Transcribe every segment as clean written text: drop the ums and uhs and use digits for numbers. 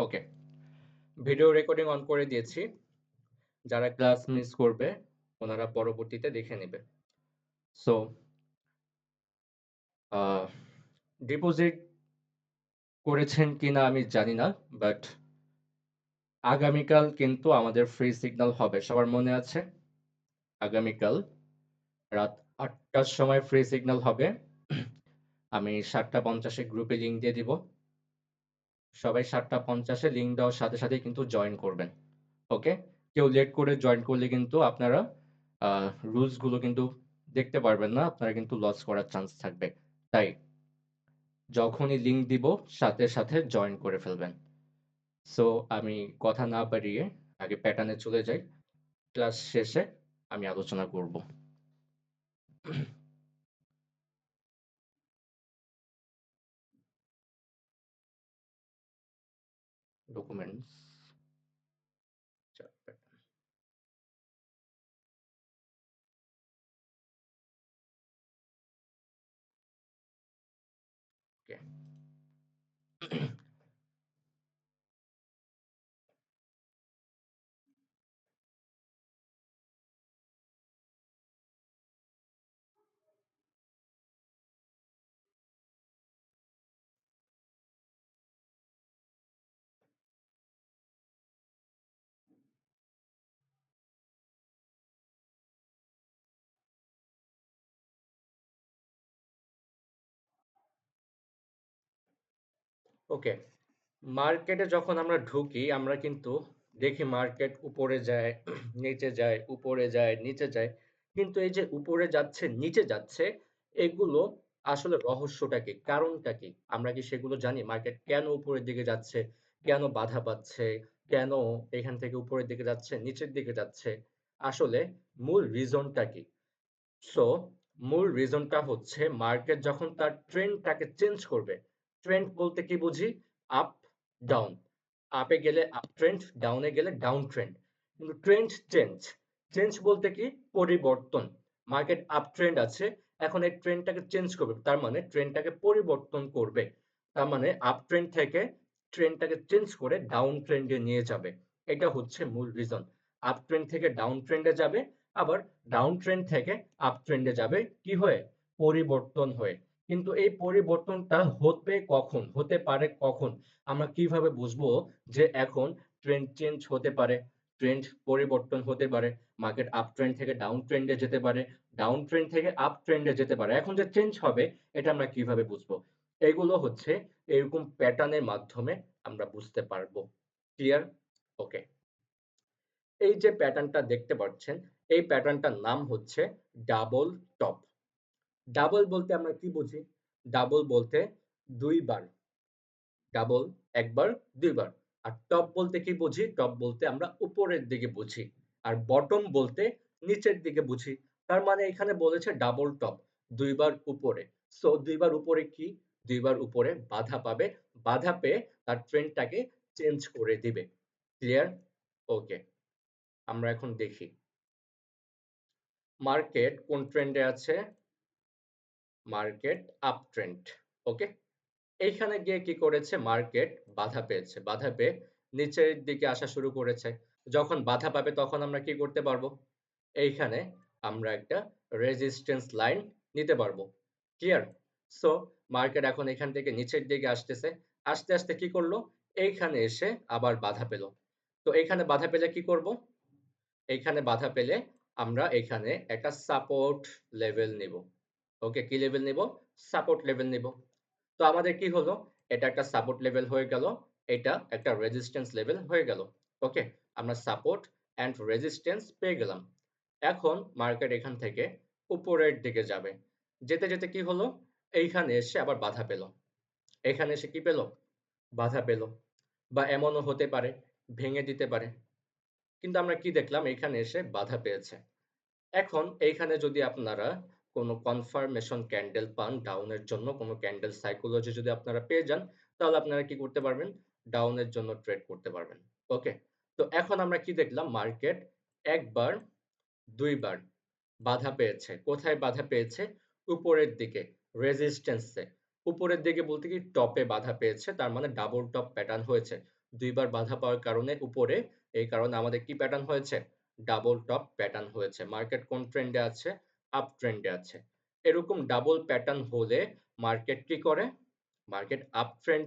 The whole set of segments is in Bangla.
ওকে, ভিডিও রেকর্ডিং অন করে দিয়েছি। যারা ক্লাস মিস করবে ওনারা পরবর্তীতে দেখে নেবে। সো ডিপোজিট করেছেন কিনা আমি জানি না, বাট আগামীকাল কিন্তু আমাদের ফ্রি সিগন্যাল হবে। সবার মনে আছে? আগামীকাল রাত ৮টার সময় ফ্রি সিগন্যাল হবে। আমি ৭:৫০-এ গ্রুপে লিংক দিয়ে দিব। সবাই ৭:৫০-এ লিংক দেওয়ার সাথে সাথেই কিন্তু জয়েন করবেন। ওকে? কেউ লেট করে জয়েন করলে কিন্তু আপনারা রুলস গুলো কিন্তু দেখতে পারবেন না। আপনারা কিন্তু লস করার চান্স থাকবে। তাই যখনই লিংক দিব সাথে সাথে জয়েন করে ফেলবেন। সো আমি কথা না বাড়িয়ে আগে প্যাটার্নে চলে যাই। ক্লাস শেষে আমি আলোচনা করব। ডকুমেন্টস, ওকে। ওকে, মার্কেটে যখন আমরা ঢুকি আমরা কিন্তু দেখি মার্কেট উপরে যায়, নিচে যায়, উপরে যায়, নিচে যায়। কিন্তু এই যে উপরে যাচ্ছে, নিচে যাচ্ছে, এগুলো আসলে রহস্যটা কি? কারণটা কি? আমরা কি সেগুলো জানি? মার্কেট কেন উপরের দিকে যাচ্ছে? কেন বাধা পাচ্ছে? কেন এখান থেকে উপরের দিকে যাচ্ছে, নিচের দিকে যাচ্ছে? আসলে মূল রিজনটা কি? সো মূল রিজনটা হচ্ছে মার্কেট যখন তার ট্রেন্ডটাকে চেঞ্জ করবে। ট্রেন্ড বলতে কি বুঝি? Up, down. আপে গেলে আপ ট্রেন্ড, ডাউনে গেলে ডাউন ট্রেন্ড। কিন্তু ট্রেন্ড চেঞ্জ। চেঞ্জ বলতে কি? পরিবর্তন। মার্কেট আপ ট্রেন্ড আছে, এখন এই ট্রেন্ডটাকে চেঞ্জ করবে। তার মানে ট্রেন্ডটাকে পরিবর্তন করবে। তার মানে আপ ট্রেন্ড থেকে ট্রেন্ডটাকে চেঞ্জ করে ডাউন ট্রেন্ডে নিয়ে যাবে। এটা হচ্ছে মূল রিজন। আপ ট্রেন্ড থেকে ডাউন ট্রেন্ডে যাবে, আবার ডাউন ট্রেন্ড থেকে আপ ট্রেন্ডে যাবে কি হয়ে? পরিবর্তন হয়ে। কিন্তু এই পরিবর্তনটা হতে কখন? হতে পারে কখন? আমরা কিভাবে বুঝবো যে এখন ট্রেন্ড চেঞ্জ হতে পারে, ট্রেন্ড পরিবর্তন হতে পারে, মার্কেট আপ ট্রেন্ড থেকে ডাউন ট্রেন্ডে যেতে পারে, ডাউন ট্রেন্ড থেকে আপ ট্রেন্ডে যেতে পারে। এখন যে চেঞ্জ হবে এটা আমরা কিভাবে বুঝবো? এগুলো হচ্ছে এরকম প্যাটার্নের মাধ্যমে আমরা বুঝতে পারবো। ক্লিয়ার? ওকে। এই যে প্যাটার্নটা দেখতে পাচ্ছেন, এই প্যাটার্নটার নাম হচ্ছে ডাবল টপ। ডাবল বলতে আমরা কি বুঝি? ডাবল বলতে ২ বার। ডাবল একবার, ২ বার। আর টপ বলতে কি বুঝি? টপ বলতে আমরা উপরের দিকে বুঝি। আর বটম বলতে নিচের দিকে বুঝি। তার মানে এখানে বলেছে ডাবল টপ, ২ বার উপরে। সো ২ বার উপরে কি? ২ বার উপরে বাধা পাবে। বাধা পেয়ে তার ট্রেন্ডটাকে চেঞ্জ করে দিবে। ক্লিয়ার? ওকে। আমরা এখন দেখি মার্কেট কোন ট্রেন্ডে আছে? Market up trend. ওকে? এইখানে গিয়ে কি করেছে? মার্কেট বাধা পেয়েছে। বাধা পেয়ে নিচের দিকে আসা শুরু করেছে। যখন বাধা পাবে তখন আমরা কি করতে পারবো? এইখানে আমরা একটা রেজিস্ট্যান্স লাইন নিতে পারবো। ক্লিয়ার? সো মার্কেট এখন এখান থেকে নিচের দিকে আসতেছে। আসতে, আসতে কি করলো? এইখানে এসে আবার বাধা পেল। তো এইখানে বাধা পেলে কি করব? এইখানে বাধা পেলে আমরা এখানে একটা সাপোর্ট লেভেল নিব। ওকে, কি লেভেল নিব? সাপোর্ট লেভেল নিব। তো আমাদের কি হলো? এটা একটা সাপোর্ট লেভেল হয়ে গেল, এটা একটা রেজিস্ট্যান্স লেভেল হয়ে গেল। ওকে, আমরা সাপোর্ট অ্যান্ড রেজিস্ট্যান্স পেয়ে গেলাম। এখন মার্কেট এখান থেকে উপরের দিকে যাবে। যেতে যেতে কি হলো? এইখানে এসে আবার বাধা পেল। এখানে এসে কি পেল? বাধা পেল। বা এমনও হতে পারে ভেঙে দিতে পারে। কিন্তু আমরা কি দেখলাম? এখানে এসে বাধা পেয়েছে। এখন এইখানে যদি আপনারা কোনো কনফার্মেশন ক্যান্ডেল পান ডাউনের জন্য, কোনো ক্যান্ডেল সাইকোলজি যদি আপনারা পেয়ে যান, তাহলে আপনারা কি করতে পারবেন? ডাউনের জন্য ট্রেড করতে পারবেন। ওকে? তো এখন আমরা কি দেখলাম? মার্কেট ১ বার, ২ বার বাধা পেয়েছে। কোথায় বাধা পেয়েছে? উপরের দিকে, রেজিস্ট্যান্স এ। উপরের দিকে বলতে কি টপে বাধা পেয়েছে। তার মানে ডাবল টপ প্যাটার্ন হয়েছে। দুইবার বাধা পাওয়ার কারণে উপরে, এই কারণে আমাদের কি প্যাটার্ন হয়েছে? ডাবল টপ প্যাটার্ন হয়েছে। মার্কেট কোন ট্রেন্ডে আছে? আপ ট্রেন্ডে আছে। এরকম ডাবল প্যাটার্ন হলে মার্কেট কি করে? মার্কেট আপ ট্রেন্ড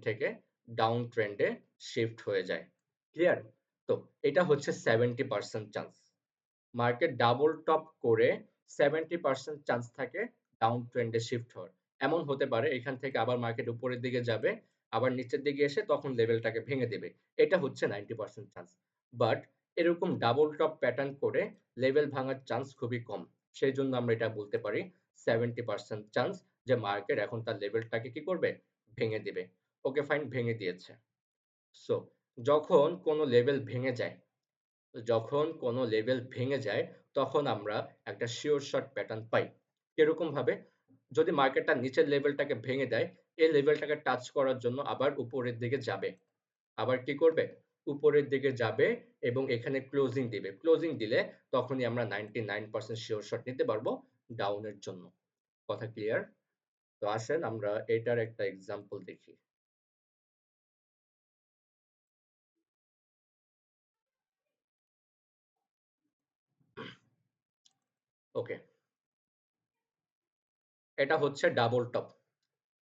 থেকে ডাউন ট্রেন্ডে শিফট হয়ে যায়। ক্লিয়ার? তো এটা হচ্ছে 70% চান্স। মার্কেট ডাবল টপ করে 70% চান্স থাকে ডাউন ট্রেন্ডে শিফট হওয়ার। এমন হতে পারে এখান থেকে আবার মার্কেট উপরের দিকে যাবে, আবার নিচের দিকে এসে তখন লেভেলটাকে ভেঙে দেবে। এটা হচ্ছে 90% চান্স। বাট এরকম ডাবল টপ প্যাটার্ন করে লেভেল ভাঙার চান্স খুবই কম। সেজন্য আমরা এটা বলতে পারি 70% চান্স যে মার্কেট এখন তার লেভেলটাকে কি করবে? ভেঙে দিবে। ওকে ফাইন, ভেঙে দিয়েছে। সো যখন কোন লেভেল ভেঙে যায়, তখন আমরা একটা শিওর শট প্যাটার্ন পাই। কিরকম ভাবে? যদি মার্কেট তার নিচের লেভেলটাকে ভেঙে দেয়, এই লেভেলটাকে টাচ করার জন্য আবার উপরের দিকে যাবে। আবার কি করবে? উপরের দিকে যাবে এবং এখানে ক্লোজিং দিবে। ক্লোজিং দিলে তখনই আমরা 99% শিওর শট নিতে পারবো ডাউনের জন্য। কথা ক্লিয়ার? তো আসেন আমরা এটার একটা এক্সাম্পল দেখি। ওকে, এটা হচ্ছে ডাবল টপ।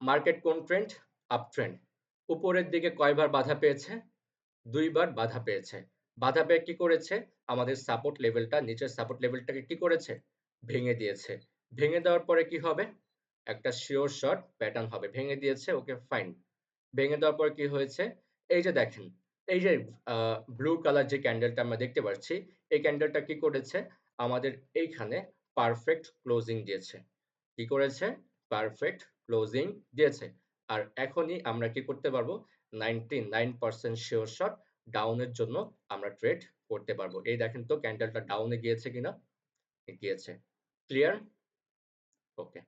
মার্কেট কোন ট্রেন্ড? Up trend. উপরের দিকে কয়বার বাধা পেয়েছে? ২ বার বাধা পেয়েছে। বাধা পেয়ে কি করেছে? আমাদের সাপোর্ট লেভেলটা, নিচের সাপোর্ট লেভেলটাকে কি করেছে? ভেঙে দিয়েছে। ভেঙে দেওয়ার পরে কি হবে? একটা শিওর শট প্যাটার্ন হবে। ভেঙে দিয়েছে, ওকে ফাইন। ভেঙে দেওয়ার পর কি হয়েছে? এই যে দেখেন, এই যে ব্লু কালার যে ক্যান্ডেলটা আমরা দেখতে পাচ্ছি, এই ক্যান্ডেলটা কি করেছে? আমাদের এইখানে পারফেক্ট ক্লোজিং দিয়েছে। কি করেছে? পারফেক্ট ক্লোজিং দিয়েছে। আর এখনই আমরা কি করতে পারবো? 99% শিওর শট ডাউনের জন্য আমরা ট্রেড করতে পারবো। এই দেখেন তো ক্যান্ডেলটা ডাউনে গিয়েছে কিনা? গিয়েছে। ক্লিয়ার? ওকে।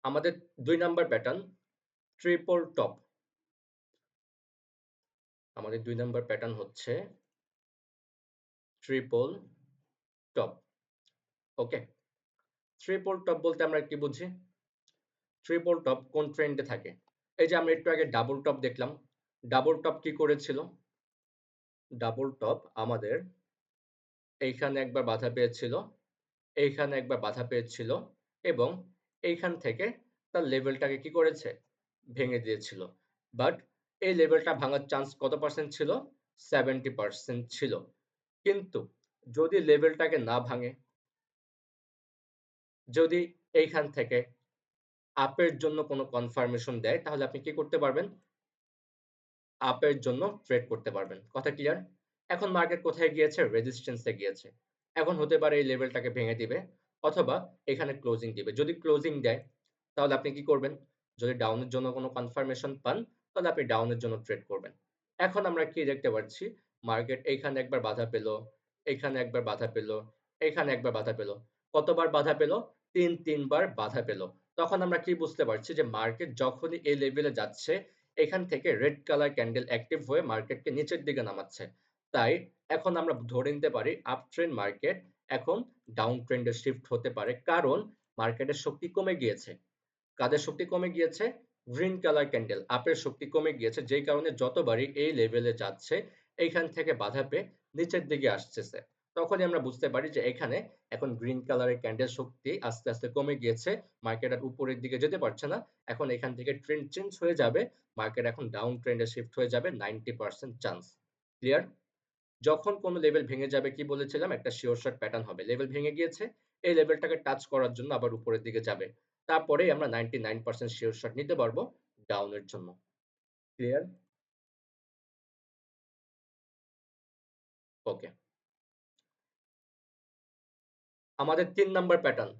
আমাদের ২ নাম্বার প্যাটার্ন ট্রিপল টপ। আমাদের ২ নাম্বার প্যাটার্ন হচ্ছে ট্রিপল টপ। ওকে? ট্রিপল টপ বলতে আমরা কি বুঝি? ট্রিপল টপ কোন ট্রেন্ডে থাকে? এই যে আমরা একটু আগে ডাবল টপ দেখলাম। ডাবল টপ কি করেছিল? ডাবল টপ আমাদের এইখানে একবার বাধা পেয়েছিল, এইখানে একবার বাধা পেয়েছিল এবং এইখান থেকে তার লেভেলটাকে কি করেছে? ভেঙে দিয়েছিল। বাট এই লেভেলটা ভাঙার চান্স কত পার্সেন্ট ছিল? 70% ছিল। কিন্তু যদি লেভেলটাকে না ভাঙে, যদি এইখান থেকে আপের জন্য কোনো কনফার্মেশন দেয়, তাহলে আপনি কি করতে পারবেন? আপের জন্য ট্রেড করতে পারবেন। কথা ক্লিয়ার? এখন মার্কেট কোথায় গিয়েছে? রেজিস্ট্যান্স এ গিয়েছে। এখন হতে পারে এই লেভেলটাকে ভেঙে দিবে অথবা এখানে ক্লোজিং দিবে। যদি ক্লোজিং দেয় তাহলে আপনি কি করবেন? যদি ডাউনের জন্য কোনো কনফার্মেশন পান তাহলে আপনি ডাউনের জন্য ট্রেড করবেন। এখন আমরা কি দেখতে পাচ্ছি? মার্কেট এইখানে একবার বাধা পেল, এইখানে একবার বাধা পেল, এইখানে একবার বাধা পেল। কতবার বাধা পেল? ৩ বার বাধা পেল। তখন আমরা কি বুঝতে পারছি যে মার্কেট যখনই এই লেভেলে যাচ্ছে এখান থেকে রেড কালার ক্যান্ডেল অ্যাক্টিভ হয়ে মার্কেটকে নিচের দিকে নামাচ্ছে। তাই এখন আমরা ধরে নিতে পারি আপ ট্রেন্ড মার্কেট এখন ডাউন ট্রেন্ডে শিফট হতে পারে। কারণ মার্কেটের শক্তি কমে গিয়েছে। কাদের শক্তি কমে গিয়েছে? গ্রিন কালার ক্যান্ডেল আপের শক্তি কমে গিয়েছে যেই কারণে যতবারই এই লেভেলে যাচ্ছে এইখান থেকে বাধা পেয়ে নিচের দিকে আসতেছে। তখনই আমরা বুঝতে পারি যে এখানে এখন গ্রিন কালারের ক্যান্ডেল শক্তি আস্তে আস্তে কমে গিয়েছে। মার্কেট আর উপরের দিকে যেতে পারছে না। এখন এখান থেকে ট্রেন্ড চেঞ্জ হয়ে যাবে। মার্কেট এখন ডাউন ট্রেন্ডে শিফট হয়ে যাবে 90% চান্স। ক্লিয়ার? যখন কোনো লেভেল ভেঙে যাবে কি বলেছিলাম? একটা শিওর শট প্যাটার্ন হবে। লেভেল ভেঙে গিয়েছে, এই লেভেলটাকে টাচ করার জন্য আবার উপরের দিকে যাবে। তারপরেই আমরা 99% শিওর শট নিতে পারবো ডাউনের জন্য। ক্লিয়ার? ওকে। আমাদের ৩ number pattern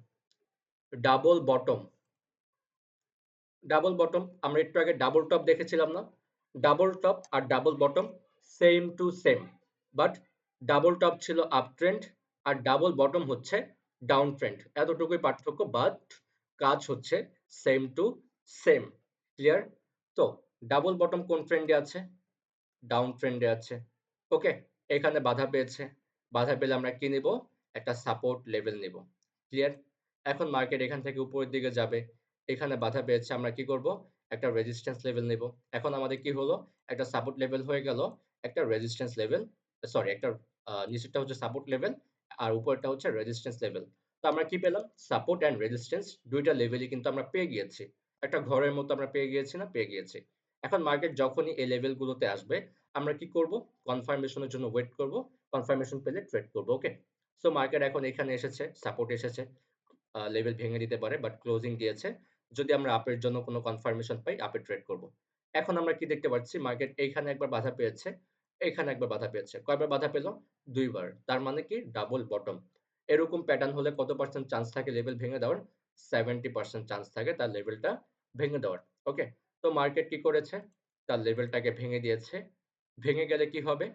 double bottom. Double bottom আমরা একটু আগে ডাবল টপ দেখেছিলাম না? ডাবল টপ আর double bottom same to same. But double top ছিল আপ ট্রেন্ড আর ডাবল বটম হচ্ছে ডাউন ট্রেন্ড। এতটুকুই পার্থক্য বাট কাজ হচ্ছে সেম টু সেম। ক্লিয়ার? তো ডাবল বটম কোন ট্রেন্ডে আছে? ডাউন ট্রেন্ডে আছে। ওকে? এখানে বাধা পেয়েছে। বাধা পেলে আমরা কি নিব? একটা সাপোর্ট লেভেল নিব। ক্লিয়ার? এখন মার্কেট এখান থেকে উপরের দিকে যাবে। এখানে বাধা পেয়েছে আমরা কি করব? একটা রেজিস্ট্যান্স লেভেল নিব। এখন আমাদের কি হলো? একটা সাপোর্ট লেভেল হয়ে গেল, একটা রেজিস্ট্যান্স লেভেল, সরি একটা নিচেরটা হচ্ছে সাপোর্ট লেভেল আর উপরেরটা হচ্ছে রেজিস্ট্যান্স লেভেল। তো আমরা কি পেলাম? সাপোর্ট অ্যান্ড রেজিস্ট্যান্স ২ টা লেভেলই কিন্তু আমরা পেয়ে গিয়েছি। একটা ঘরের মতো আমরা পেয়ে গিয়েছি না? পেয়ে গিয়েছি। এখন মার্কেট যখনই এই লেভেলগুলোতে আসবে, আমরা কি করব? কনফার্মেশন এর জন্য ওয়েট করব। কনফার্মেশন পেলে ট্রেড করব। ওকে? সো মার্কেট এখন এখানে এসেছে, সাপোর্ট এসেছে। লেভেল ভেঙে দিতে পারে বাট ক্লোজিং দিয়েছে। যদি আমরা আপের জন্য কোনো কনফার্মেশন পাই, আপে ট্রেড করব। এখন আমরা কি দেখতে পাচ্ছি? মার্কেট এইখানে একবার বাধা পেয়েছে, এইখানে একবার বাধা পেয়েছে। কয়বার বাধা পেল? ২ বার। তার মানে কি? Double bottom. এরকম প্যাটার্ন হলে কত পার্সেন্ট চান্স থাকে লেভেল ভেঙে দেওয়ার? 70% চান্স থাকে তার লেভেলটা ভেঙে দেওয়ার। ওকে? তো মার্কেট কি করেছে? তার লেভেলটাকে ভেঙে দিয়েছে। ভেঙে গেলে কি হবে?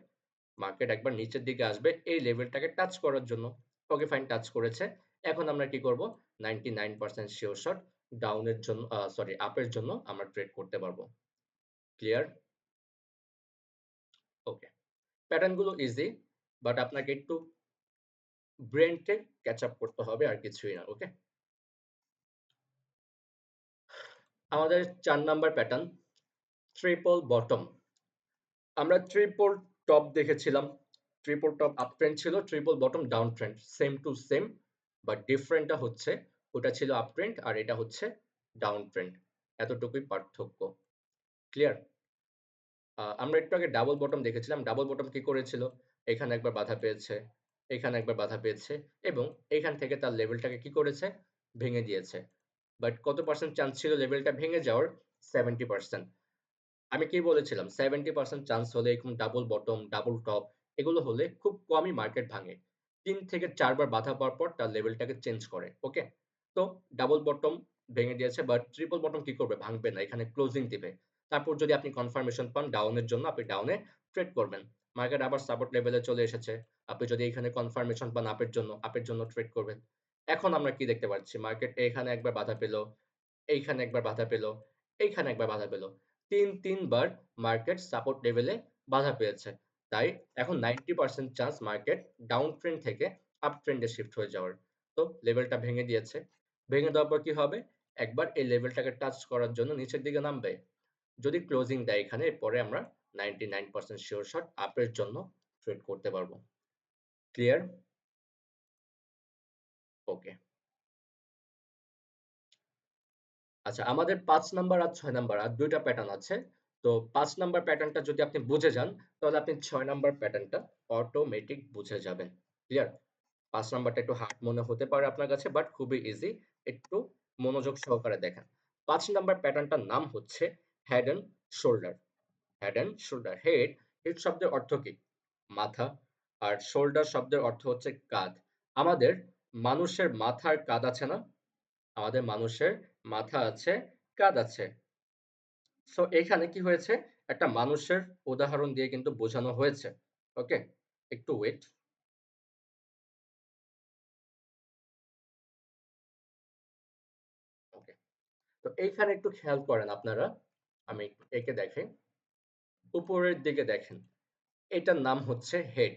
মার্কেট একবার নিচের দিকে আসবে এই লেভেলটাকে টাচ করার জন্য। ওকে ফাইন, টাচ করেছে। এখন আমরা কি করব? 99% সিওর শট ডাউনের জন্য সরি আপের জন্য আমরা ট্রেড করতে পারবো। ক্লিয়ার? ওকে। প্যাটার্ন গুলো ইজি বাট আপনাকে একটু ব্রেইনকে ক্যাচ আপ করতে হবে আর কিছুই না। ওকে? আমাদের ৪ নাম্বার প্যাটার্ন ট্রিপল বটম। আমরা ট্রিপল টপ দেখেছিলাম। ট্রিপল টপ আপ ট্রেন্ড ছিল, triple bottom down trend. Same to same but ডিফারেন্টটা হচ্ছে ওটা ছিল আপ ট্রেন্ড আর এটা হচ্ছে ডাউন ট্রেন্ড। এতটুকুই পার্থক্য। ক্লিয়ার? আমরা একটু আগে ডাবল বটম দেখেছিলাম। ডাবল বটম কি করেছিল? এখানে একবার বাধা পেয়েছে, এখানে একবার বাধা পেয়েছে এবং এখান থেকে তার লেভেলটাকে কি করেছে? ভেঙে দিয়েছে। বাট কত পার্সেন্ট চান্স ছিল লেভেলটা ভেঙে যাওয়ার? 70%। আমি কি বলেছিলাম? 70% চান্স হলে এরকম ডাবল বটম, ডাবল টপ এগুলো হলে খুব কমই মার্কেট ভাঙে। ৩ থেকে ৪ বার বাধা পাওয়ার পর তার লেভেলটাকে চেঞ্জ করে। ওকে? তো ডাবল বটম ভেঙে দিয়েছে বাট ট্রিপল বটম কি করবে? ভাঙবে না। এখানে ক্লোজিং দিবে। তারপর যদি আপনি কনফার্মেশন পান ডাউনের জন্য আপনি ডাউনে ট্রেড করবেন। মার্কেট আবার সাপোর্ট লেভেলে চলে এসেছে। আপনি যদি এখানে কনফার্মেশন পান আপের জন্য ট্রেড করবেন। এখন আমরা কি দেখতে পাচ্ছি? মার্কেট এখানে একবার বাধা পেল, এইখানে একবার বাধা পেল, এইখানে একবার বাধা পেল। ৩ বার মার্কেট সাপোর্ট লেভেলে বাধা পেয়েছে। তাই এখন 90% চান্স মার্কেট ডাউন ট্রেন্ড থেকে আপ ট্রেন্ড এ শিফট হয়ে যাওয়ার। তো লেভেলটা ভেঙে দিয়েছে। ভেঙে দেওয়ার পর কি হবে? একবার এই লেভেলটাকে টাচ করার জন্য নিচের দিকে নামবে। যদি ক্লোজিং দেয় এখানে এরপরে আমরা 99% সিওর শট আপের জন্য ট্রেড করতে পারবো। ক্লিয়ার? ওকে। আচ্ছা, আমাদের ৫ নাম্বার আর ৬ নাম্বার আর ২ টা প্যাটার্ন আছে। তো ৫ নাম্বার প্যাটার্নটা যদি আপনি বুঝে যান, তাহলে আপনি ৬ নাম্বার প্যাটার্নটা অটোমেটিক বুঝে যাবেন। ক্লিয়ার? ৫ নাম্বারটা একটু হার্ড মনে হতে পারে আপনার কাছে বাট খুবই ইজি। একটু মনোযোগ সহকারে দেখেন। ৫ নাম্বার প্যাটার্নটার নাম হচ্ছে head and shoulder. Head and shoulder. Head শব্দের অর্থ কি? মাথা। আর শোল্ডার শব্দের অর্থ হচ্ছে কাঁধ। আমাদের মানুষের মাথার কাঁধ আছে না? আমাদের মানুষের মাথা আছে, কাঁধ আছে। সো এখানে কি হয়েছে? একটা মানুষের উদাহরণ দিয়ে কিন্তু বোঝানো হয়েছে। ওকে? একটু ওয়েট। ওকে। তো এইখানে একটু খেয়াল করেন আপনারা। আমি একটু এঁকে দেখাই। উপরের দিকে দেখেন। এটার নাম হচ্ছে হেড।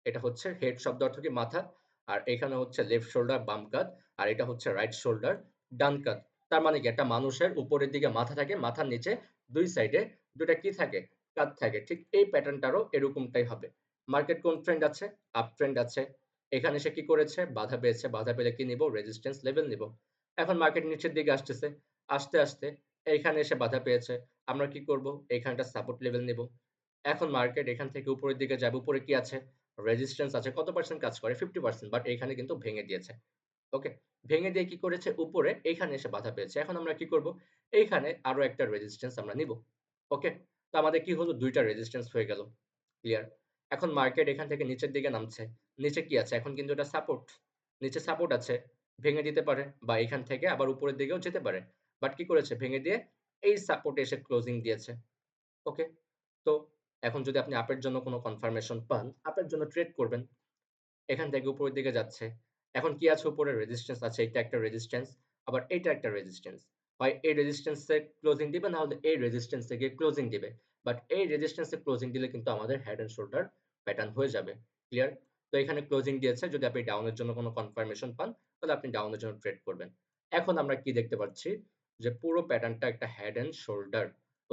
এটা হচ্ছে হেড শব্দ অর্থ কি? মাথা। আর এখানে হচ্ছে লেফট শোল্ডার বাম কাঁধ। আর এটা হচ্ছে রাইট শোল্ডার ডান কাঁধ। তার মানে কি? একটা মানুষের উপরের দিকে মাথা থাকে, মাথার নিচে ২ সাইডে ২ টা কি থাকে? কাঁধ থাকে। ঠিক এই প্যাটার্নটারও এরকমটাই হবে। মার্কেট কোন ট্রেন্ড আছে? আপ ট্রেন্ড আছে। এখানে সে কি করেছে? বাধা পেয়েছে। বাধা পেলে কি নিব? রেজিস্ট্যান্স লেভেল নিব। এখন মার্কেট নিচের দিকে আসতেছে। আসতে এইখানে এসে বাধা পেয়েছে। আমরা কি করব? এইখানটা সাপোর্ট লেভেল নিব। এখন মার্কেট এখান থেকে উপরের দিকে যাবে। উপরে কি আছে? রেজিস্ট্যান্স আছে। কত পার্সেন্ট কাজ করে? 50% বাট এখানে কিন্তু ভেঙে দিয়েছে। ওকে? ভেঙে দিয়ে কি করেছে? উপরে এইখানে এসে বাধা পেয়েছে। এখন আমরা কি করব? এইখানে আরো একটা রেজিস্ট্যান্স আমরা নিব। ওকে? তো আমাদের কি হলো? ২ টা রেজিস্ট্যান্স হয়ে গেল। ক্লিয়ার? এখন মার্কেট এখান থেকে নিচের দিকে নামছে। নিচে কি আছে? এখন কিন্তু এটা সাপোর্ট। নিচে সাপোর্ট আছে। ভেঙে দিতে পারে বা এখান থেকে আবার উপরের দিকেও যেতে পারে। বাট কি করেছে? ভেঙে দিয়ে এই সাপোর্টে এসে ক্লোজিং দিয়েছে। ওকে? তো এখন যদি আপনি আপের জন্য কোনো কনফার্মেশন পান, আপের জন্য ট্রেড করবেন। এখান থেকে উপরের দিকে যাচ্ছে। এখন কি আছে উপরে? রেজিস্ট্যান্স আছে। এটা একটা রেজিস্ট্যান্স, আবার এটা একটা রেজিস্ট্যান্স। হয় এই রেজিস্ট্যান্স এ ক্লোজিং দিবে না হলে এই রেজিস্ট্যান্স এ গিয়ে ক্লোজিং দিবে। বাট এই রেজিস্ট্যান্স এ ক্লোজিং দিলে কিন্তু আমাদের হেড অ্যান্ড শোল্ডার প্যাটার্ন হয়ে যাবে। ক্লিয়ার? তো এখানে ক্লোজিং দিয়েছে, যদি আপনি ডাউনের জন্য কোনো কনফার্মেশন পান তাহলে আপনি ডাউনের জন্য ট্রেড করবেন। এখন আমরা কি দেখতে পাচ্ছি যে পুরো প্যাটার্নটা একটা হেড এন্ড শোল্ডার।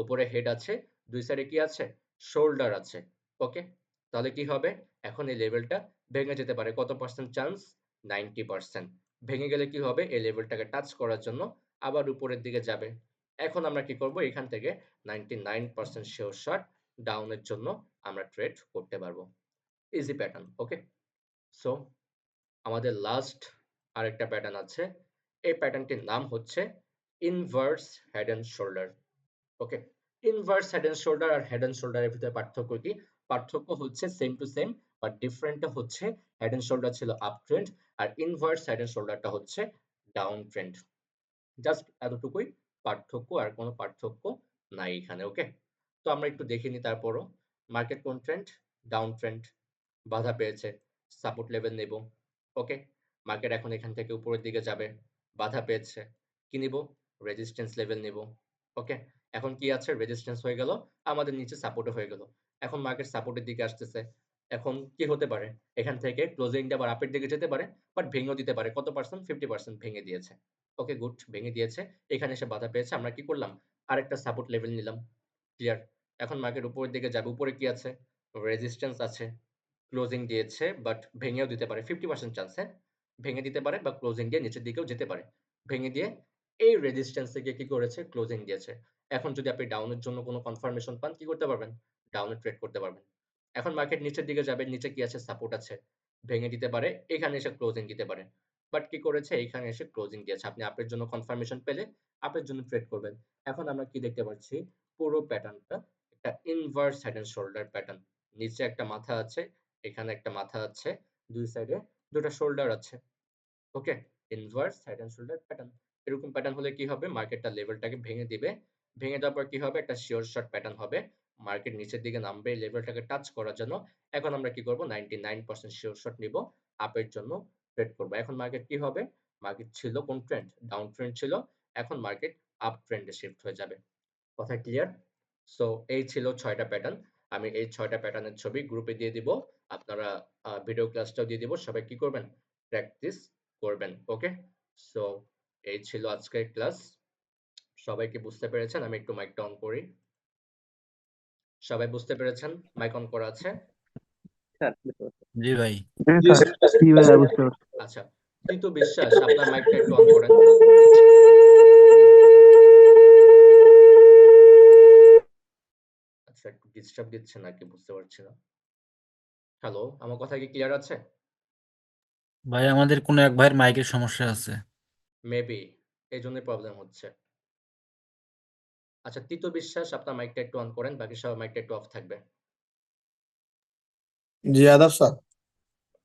উপরে হেড আছে, ২ সাইডে কি আছে? শোল্ডার আছে। ওকে? তাহলে কি হবে? এখন এই লেভেলটা ভেঙে যেতে পারে। কত পার্সেন্ট চান্স? 90%। ভেঙে গেলে কি হবে? এই লেভেলটাকে টাচ করার জন্য আবার উপরের দিকে যাবে। এখন আমরা কি করব? এখান থেকে 99% শিওর শট ডাউনের জন্য আমরা ট্রেড করতে পারবো। Easy pattern. ওকে? সো আমাদের লাস্ট আরেকটা প্যাটার্ন আছে। এই প্যাটার্নটির নাম হচ্ছে inverse head and shoulder. Okay? Inverse head and shoulder আর হেড এন্ড শোল্ডার এর ভিতরে পার্থক্য কি? পার্থক্য হচ্ছে সেম টু সেম, বাট ডিফারেন্টটা হচ্ছে হেড এন্ড শোল্ডার ছিল আপ ট্রেন্ড আর ইনভার্স হেড এন্ড শোল্ডারটা হচ্ছে ডাউন ট্রেন্ড। জাস্ট এতটুকুই পার্থক্য, আর কোনো পার্থক্য নাই এখানে। ওকে? তো আমরা একটু দেখে নিই তারপরও। মার্কেট কোন ট্রেন্ড? Down trend. বাধা পেয়েছে, সাপোর্ট লেভেল নেব। ওকে? মার্কেট এখন এখান থেকে উপরের দিকে যাবে, বাধা পেয়েছে, কি নিব? রেজিস্ট্যান্স লেভেল নিব। ওকে? এখন কি আছে? রেজিস্ট্যান্স হয়ে গেল, আমাদের নিচে সাপোর্টও হয়ে গেল। এখন মার্কেট সাপোর্টের দিকে আসতেছে। এখন কি হতে পারে? এখান থেকে ক্লোজিংটা আবার আপের দিকে যেতে পারে, বাট ভেঙেও দিতে পারে। কত পার্সেন্ট? 50% ভেঙে দিয়েছে। ওকে, গুড, ভেঙে দিয়েছে। এখানে এসে বাধা পেয়েছে। আমরা কি করলাম? আরেকটা সাপোর্ট লেভেল নিলাম। ক্লিয়ার? এখন মার্কেট উপরের দিকে যাবে। উপরে কি আছে? রেজিস্ট্যান্স আছে। ক্লোজিং দিয়েছে, বাট ভেঙেও দিতে পারে। 50% চান্স, হ্যাঁ? ভেঙে দিতে পারে বা ক্লোজিং দিয়ে নিচের দিকেও যেতে পারে। ভেঙে দিয়ে এই রেজিস্ট্যান্স থেকে কি করেছে? ক্লোজিং দিয়েছে। এখন যদি আপনি ডাউনের জন্য কোনো কনফার্মেশন পান, কি করতে পারবেন? ডাউনে ট্রেড করতে পারবেন। এখন মার্কেট নিচের দিকে যাবে, নিচে কি আছে? সাপোর্ট আছে। ভেঙে দিতে পারে, এখানে এসে ক্লোজিং দিতে পারে। বাট কি করেছে? এখানে এসে ক্লোজিং দিয়েছে। আপনি আপের জন্য কনফার্মেশন পেলে আপের জন্য ট্রেড করবেন। এখন আমরা কি দেখতে পাচ্ছি? পুরো প্যাটার্নটা একটা inverse head and shoulder pattern. নিচে একটা মাথা আছে, এখানে একটা মাথা আছে, ২ সাইডে ২ টা শোল্ডার আছে। Okay? Inverse head and shoulder pattern. এরকম প্যাটার্ন হলে কি হবে? মার্কেটটা লেভেলটাকে ভেঙে দিবে। ভেঙে দেওয়ার পর কি হবে? একটা শিওর শট প্যাটার্ন হবে। মার্কেট নিচের দিকে নামবে এই লেভেলটাকে টাচ করার জন্য। এখন আমরা কি করব? 99% শিওর শট নিব। আপের জন্য ট্রেড করব। এখন মার্কেট কি হবে? মার্কেট ছিল কোন ট্রেন্ড? ডাউন ট্রেন্ড ছিল। এখন মার্কেট আপ ট্রেন্ডে শিফট হয়ে যাবে। কথা ক্লিয়ার? সো এই ছিল ৬ টা প্যাটার্ন। আমি এই ৬ টা প্যাটার্নের ছবি গ্রুপে দিয়ে দিব। আপনারা ভিডিও ক্লাসটাও দিয়ে দিব। সবাই কি করবেন? প্র্যাকটিস করবেন। ওকে? সো এই ছিল আজকের ক্লাস। সবাই কি বুঝতে পেরেছেন? আমি একটু মাইকটা অন করি। সবাই বুঝতে পেরেছেন? মাইক অন করা আছে? স্যার জি ভাই। হ্যাঁ জি স্যার স্যার, জি ভাইয়া বুঝতে পারছি। আচ্ছা। তীতু বিশ্বাস, আপনার মাইকটা একটু অন করেন। আচ্ছা, একটু ডিস্টার্ব দিচ্ছে নাকি বুঝতে পারছি না। হ্যালো, আমার কথা কি ক্লিয়ার আছে? ভাই আমাদের কোনো এক ভাইয়ের মাইকের সমস্যা আছে। মেবি এইজন্যই প্রবলেম হচ্ছে। আচ্ছা, তীতু বিশ্বাস, আপনার মাইকটা একটু অন করেন। বাকি সবার মাইকটা একটু অফ থাকবে। জি আদাব স্যার।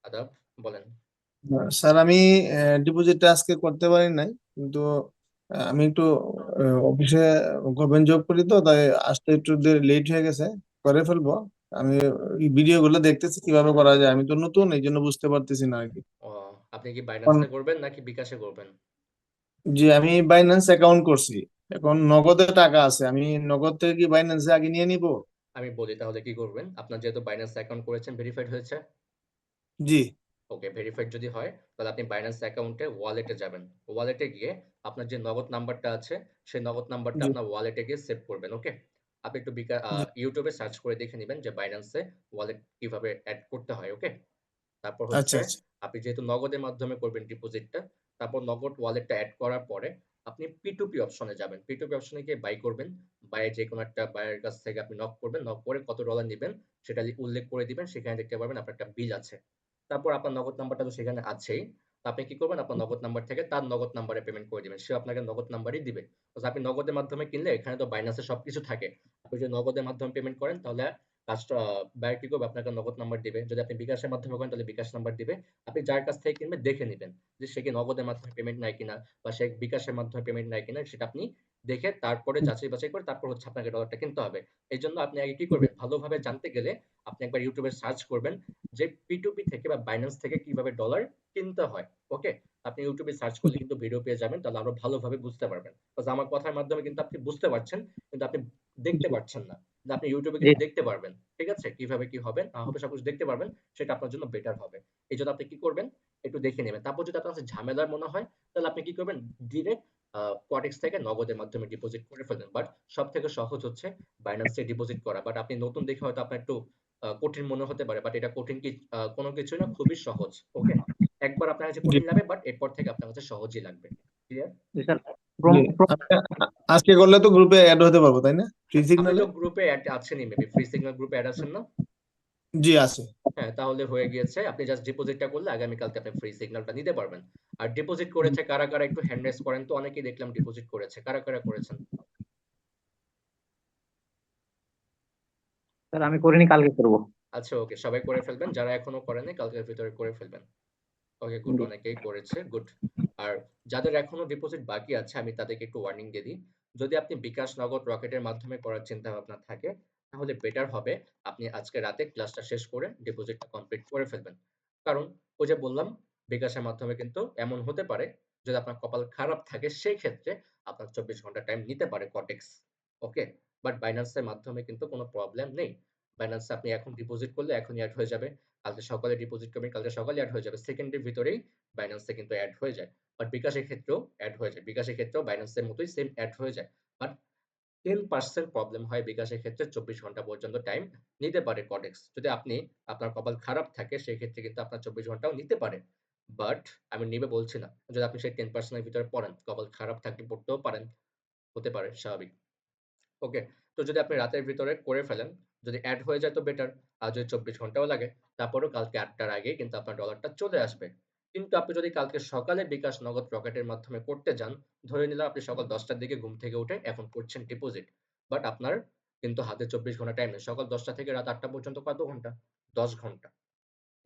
আদাব, বলেন। স্যার আমি ডিপোজিটটা আজকে করতে পারি নাই, কিন্তু আমি একটু অফিসে গভর্নমেন্ট জব করি, তো তাই আসতে একটু লেট হয়ে গেছে। করে ফেলবো। আমি ভিডিও গুলো দেখতেছি কিভাবে করা যায়, আমি তো নতুন, এই জন্য বুঝতে পারতেছি না আর কি। ও, আপনি কি এখন বাইন্যান্সে করবেন নাকি বিকাশে করবেন? জি আমি বাইন্যান্স অ্যাকাউন্ট করছি। এখন নগদে টাকা আছে, আমি নগদ থেকে কি বাইন্যান্সে আগে নিয়ে নিব? আমি বলি তাহলে কি করবেন। আপনার যেহেতু বাইন্যান্স অ্যাকাউন্ট করেছেন, ভেরিফাইড হয়েছে? জি ওকে, ভেরিফাইড যদি হয় তাহলে আপনি বাইন্যান্স অ্যাকাউন্টে ওয়ালেটে যাবেন। ওয়ালেটে গিয়ে আপনার যে নগদ নাম্বারটা আছে সেই নগদ নাম্বারটা জি আপনার ওয়ালেটে গিয়ে সেভ করবেন। ওকে? আপনি একটু জি। ইউটিউবে সার্চ করে দেখে নিবেন যে বাইন্যান্সে ওয়ালেট কিভাবে অ্যাড করতে হয়। ওকে? তারপর আচ্ছা হচ্ছে আচ্ছা। আপনি যেহেতু নগদের মাধ্যমে করবেন ডিপোজিটটা, তারপর নগদ ওয়ালেটটা এড করার পরে আপনি P2P অপশনে যাবেন। P2P অপশনে গিয়ে বাই করবেন। বাইয়ে যেকোনো একটা বায়ারের কাছ থেকে আপনি নক করবেন। নক করে কত ডলার নিবেন সেটা উল্লেখ করে দিবেন। সেখানে দেখতে পারবেন আপনার একটা বিল আছে। তারপর আপনার নগদ নাম্বারটা তো সেখানে আছেই। তো আপনি কি করবেন? আপনার নগদ নাম্বার থেকে তার নগদ নাম্বারে পেমেন্ট করে দিবেন। সে আপনাকে নগদ নাম্বারই দিবে। কজ আপনি নগদের মাধ্যমে কিনলে এখানে তো বাইন্যান্সে সবকিছু থাকে। আপনি যদি নগদের মাধ্যমে পেমেন্ট করেন তাহলে বায়ার কি করবে? আপনাকে নগদ নাম্বার দিবে। যদি আপনি বিকাশের মাধ্যমে করেন তাহলে বিকাশ নাম্বার দিবে। আপনি যার কাছ থেকে কিনবেন দেখে নিবেন যে সে কি নগদের মাধ্যমে পেমেন্ট নেয় কিনা বা সে বিকাশের মাধ্যমে পেমেন্ট নেয় কিনা, সেটা আপনি দেখে তারপরে যাচাই বাছাই করে তারপর হচ্ছে আপনাকে ডলারটা কিনতে হবে। এইজন্য আপনি আগে কি করবেন? ভালোভাবে জানতে গেলে আপনি একবার ইউটিউবে সার্চ করবেন যে P2P থেকে বা বাইন্যান্স থেকে কিভাবে ডলার কিনতে হয়। ওকে? আপনি ইউটিউবে সার্চ করলে কিন্তু ভিডিও পেয়ে যাবেন। তাহলে আরো ভালোভাবে বুঝতে পারবেন। কজ আমার কথার মাধ্যমে কিন্তু আপনি বুঝতে পারছেন। কিন্তু আপনি দেখতে জি পারছেন না। কিন্তু আপনি ইউটিউবে জি কিন্তু দেখতে পারবেন। ঠিক আছে? কিভাবে কি হবে না হবে সবকিছু দেখতে পারবেন। সেটা আপনার জন্য বেটার হবে। এজন্য আপনি কি করবেন? একটু দেখে নেবেন। তারপর যদি আপনার কাছে ঝামেলার মনে হয়, তাহলে আপনি কি করবেন? ডিরেক্ট Quatix থেকে নগদের মাধ্যমে ডিপোজিট করে ফেলবেন। বাট সবথেকে সহজ হচ্ছে Binance এ ডিপোজিট করা। বাট আপনি নতুন দেখে হয়তো আপনার একটু কঠিন মনে হতে পারে। বাট এটা কঠিন কোনো কিছুই না, খুবই সহজ। ওকে? একবার আপনার কাছে জি কঠিন লাগবে, বাট এরপর থেকে আপনার কাছে সহজই লাগবে। ক্লিয়ার? জি স্যার জি আজকে করলে তো গ্রুপে অ্যাড হতে পারবো তাই না ফ্রি আপনি সিগন্যালে? তো গ্রুপে অ্যাড আছেনই মেবি। ফ্রি সিগন্যাল গ্রুপে অ্যাড আছেন না? জি আছে। হ্যাঁ, তাহলে হয়ে গিয়েছে। আপনি জাস্ট ডিপোজিটটা করলে আগামীকালকে আপনি ফ্রি সিগন্যালটা নিতে পারবেন। আর ডিপোজিট করেছে কারা একটু হ্যান্ড রেইজ করেন তো। অনেকেই দেখলাম ডিপোজিট করেছে। কারা করেছেন? স্যার আমি করিনি, কালকে করব। আচ্ছা, ওকে, সবাই করে ফেলবেন। যারা এখনো করেনি কালকের ভিতরে করে ফেলবেন। ওকে, গুড। জি অনেকেই করেছে, গুড। আর যাদের এখনো ডিপোজিট বাকি আছে আমি তাদেরকে একটু ওয়ার্নিং দিয়ে দিই। যদি আপনি বিকাশ, নগদ, রকেটের মাধ্যমে করার চিন্তা ভাবনা থাকে তাহলে বেটার হবে আপনি আজকে রাতে ক্লাসটা শেষ করে ডিপোজিটটা কমপ্লিট করে ফেলবেন। কারণ ওই যে বললাম, বিকাশের মাধ্যমে কিন্তু এমন হতে পারে যদি আপনার কপাল খারাপ থাকে সেই ক্ষেত্রে আপনার 24 ঘন্টা টাইম নিতে পারে কটেক্স। ওকে? বাট বাইন্যান্সের মাধ্যমে কিন্তু কোনো প্রবলেম নেই। বাইন্যান্সে আপনি এখন ডিপোজিট করলে এখনই এড হয়ে যাবে। কালকে সকালে ডিপোজিট করবেন, কালকে সকালে এড হয়ে যাবে। সেকেন্ডের ভিতরেই বাইন্যান্সে কিন্তু এড হয়ে যায়। বাট বিকাশের ক্ষেত্রেও এড হয়ে যায়। বিকাশের ক্ষেত্রেও বাইন্যান্সের মতোই সেম এড হয়ে যায়। বাট 10% প্রবলেম হয় বিকাশের ক্ষেত্রে 24 ঘন্টা পর্যন্ত টাইম নিতে পারে কডেক্স। যদি আপনার কপাল খারাপ থাকে সেক্ষেত্রে কিন্তু আপনার 24 ঘন্টাও নিতে পারে। বাট আমি নিবে বলছি না। যদি আপনি সেই 10% এর ভিতরে পড়েন, কপাল খারাপ থাকলে পড়তেও পারেন, হতে পারে, স্বাভাবিক। ওকে? তো যদি আপনি রাতের ভিতরে করে ফেলেন, যদি এড হয়ে যায় তো বেটার। আর যদি 24 ঘন্টাও লাগে, তারপরেও কালকে ৮ টার আগেই কিন্তু আপনার ডলারটা চলে আসবে। কিন্তু আপনি যদি কালকে সকালে বিকাশ, নগদ, রকেটের মাধ্যমে করতে যান, ধরে নিলাম আপনি সকাল ১০ টার দিকে ঘুম থেকে উঠে এখন করছেন ডিপোজিট। বাট আপনার কিন্তু হাতে 24 ঘন্টা টাইম নেই। সকাল ১০ টা থেকে রাত ৮ টা পর্যন্ত কত ঘন্টা? ১০ ঘন্টা।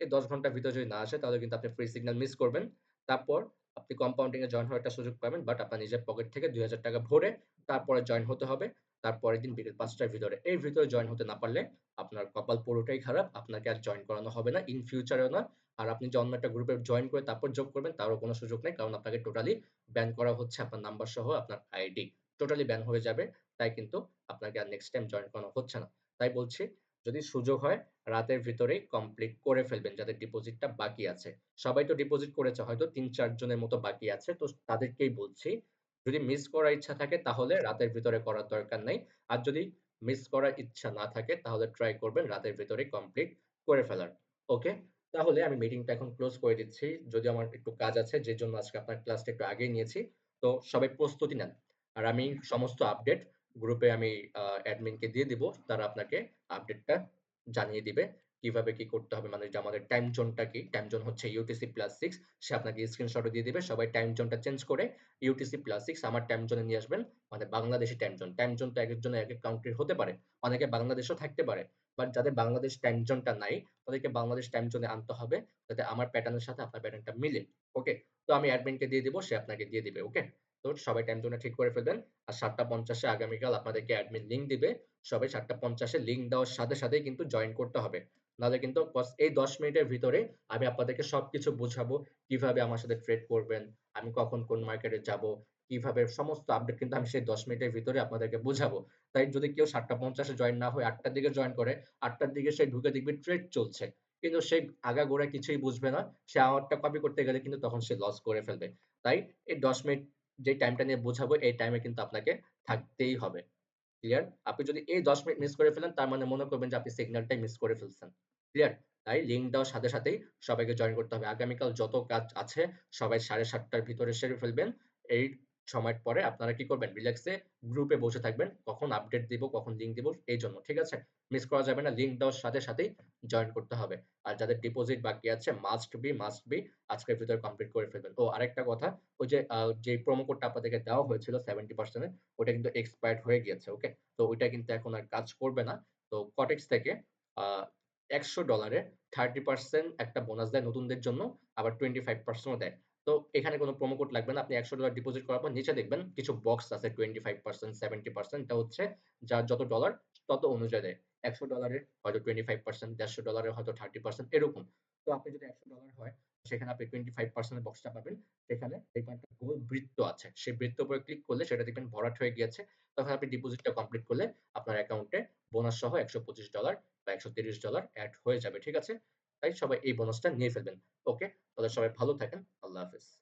এই ১০ ঘন্টার ভিতরে যদি না আসে তাহলে কিন্তু আপনি ফ্রি সিগন্যাল মিস করবেন। তারপর আপনি কম্পাউন্ডিং এ জয়েন হওয়ার একটা সুযোগ পাবেন। বাট আপনার নিজের পকেট থেকে ৳২,০০০ ভরে তারপরে জয়েন হতে হবে। তারপরের দিন বিকেল ৫ টার ভিতরে। এর ভিতরে জয়েন হতে না পারলে আপনার কপাল পুরোটাই খারাপ। আপনাকে আর জয়েন করানো হবে না। ইন ফিউচার এও না। আর আপনি যে অন্য একটা গ্রুপে জয়েন করে তারপর যোগ করবেন তারও কোনো সুযোগ নেই। কারণ আপনাকে টোটালি ব্যান করা হচ্ছে, আপনার নাম্বার সহ আপনার আইডি। টোটালি ব্যান হয়ে যাবে। তাই কিন্তু আপনাকে আর নেক্সট টাইম জয়েন করানো হচ্ছে না। তাই বলছি, যদি সুযোগ হয় রাতের ভিতরেই কমপ্লিট করে ফেলবেন যাদের ডিপোজিটটা বাকি আছে। সবাই তো ডিপোজিট করেছে, হয়তো ৩-৪ জনের মতো বাকি আছে। তো তাদেরকেই বলছি, যদি মিস করার ইচ্ছা থাকে তাহলে রাতের ভিতরে করার দরকার নাই। আর যদি মিস করার ইচ্ছা না থাকে তাহলে ট্রাই করবেন রাতের ভিতরেই কমপ্লিট করে ফেলার। ওকে? তাহলে আমি মিটিংটা এখন ক্লোজ করে দিচ্ছি। যদিও আমার একটু কাজ আছে যের জন্য আজকে আপনার ক্লাসটা একটু আগেই নিয়েছি। তো সবাই প্রস্তুতি নেন। আর আমি সমস্ত আপডেট গ্রুপে আমি অ্যাডমিনকে দিয়ে দিব। তারা আপনাকে আপডেটটা জানিয়ে দিবে কিভাবে কি করতে হবে। মানে যে আমাদের টাইম জোনটা কি? টাইম জোন হচ্ছে UTC+6। সে আপনাকে স্ক্রিনশটও দিয়ে দিবে। সবাই টাইম জোনটা চেঞ্জ করে UTC+6 আমার টাইম জোনে নিয়ে আসবেন। মানে Bangladeshi time zone. Time zone তো একেকজনের একেক কান্ট্রির হতে পারে। অনেকে বাংলাদেশেও থাকতে পারে। বাট যাদের বাংলাদেশ টাইম জোনটা নাই, তাদেরকে বাংলাদেশ টাইম জোনে আনতে হবে যাতে আমার প্যাটার্নের সাথে আপনার প্যাটার্নটা মিলে। ওকে? তো আমি অ্যাডমিনকে দিয়ে দিব, সে আপনাকে দিয়ে দিবে। ওকে? তো সবাই টাইম জোনটা ঠিক করে ফেলবেন। আর ৭:৫০ এ আগামীকাল আপনাদেরকে অ্যাডমিন লিংক দিবে। সবাই ৭:৫০ এ লিংক দেওয়ার সাথে সাথেই কিন্তু জয়েন করতে হবে। নাহলে কিন্তু এই ১০ মিনিটের ভিতরে আমি আপনাদেরকে সবকিছু বুঝাবো। কিভাবে আমার সাথে ট্রেড করবেন, আমি কখন কোন মার্কেটে যাবো, কিভাবে সমস্ত আপডেট কিন্তু আমি সেই ১০ মিনিটের ভিতরে আপনাদেরকে বুঝাবো। তাই যদি কেউ ৭:৫০ এ জয়েন না হয়ে ৮ টার দিকে জয়েন করে, ৮ টার দিকে সে ঢুকে দেখবে ট্রেড চলছে। কিন্তু সে আগাগোড়া কিছুই বুঝবে না। সে আমারটা কপি করতে গেলে কিন্তু তখন সে লস করে ফেলবে। তাই এই ১০ মিনিট যে টাইমটা নিয়ে বোঝাবো এই টাইমে কিন্তু আপনাকে থাকতেই হবে। ক্লিয়ার? আপনি যদি এই ১০ মিনিট মিস করে ফেলেন তার মানে মনে করবেন যে আপনি সিগন্যালটাই মিস করে ফেলছেন। ক্লিয়ার? তাই লিংক দেওয়ার সাথে সাথেই সবাইকে জয়েন করতে হবে। আগামীকাল যত কাজ আছে সবাই ৭:৩০ টার ভিতরে সেরে ফেলবেন। এই সময়ের পরে আপনারা কি করবেন? রিল্যাক্সে গ্রুপে বসে থাকবেন। কখন আপডেট দিব, কখন লিংক দিব এইজন্য। ঠিক আছে? মিস করা যাবে না। লিংক দেওয়ার সাথে সাথেই জয়েন করতে হবে। আর যাদের ডিপোজিট বাকি আছে মাস্ট বি আজকের ভিতরে কমপ্লিট করে ফেলবেন। ও আরেকটা কথা, ওই যে প্রোমো কোডটা আপনাদেরকে দেওয়া হয়েছিল 70% এর, ওটা কিন্তু এক্সপায়ার্ড হয়ে গিয়েছে। ওকে? তো ওইটা কিন্তু এখন আর কাজ করবে না। তো কটেক্স থেকে আ $১০০ এ 30% একটা বোনাস দেয় নতুনদের জন্য, আবার 25% ও দেয়। তো এখানে কোনো প্রোমো কোড লাগবে না। আপনি $১০০ ডিপোজিট করার পর নিচে দেখবেন কিছু বক্স আছে 25%, 70%, এটা হচ্ছে যার যত ডলার তত অনুযায়ী দেয়। $১০০ এর হয়তো 25%, $১৫০ এর হয়তো 30% এরকম। তো আপনি যদি $১০০ হয় সেখানে আপনি 25% এর বক্সটা পাবেন। সেখানে দেখবেন একটা গোল বৃত্ত আছে। সেই বৃত্তের উপরে ক্লিক করলে সেটা দেখবেন ভরাট হয়ে গিয়েছে। তখন আপনি ডিপোজিটটা কমপ্লিট করলে আপনার অ্যাকাউন্টে বোনাস সহ $125 বা $130 এড হয়ে যাবে। ঠিক আছে? তাই সবাই এই বোনাসটা নিয়ে ফেলবেন। ওকে? তাহলে সবাই ভালো থাকেন। আল্লাহ হাফেজ।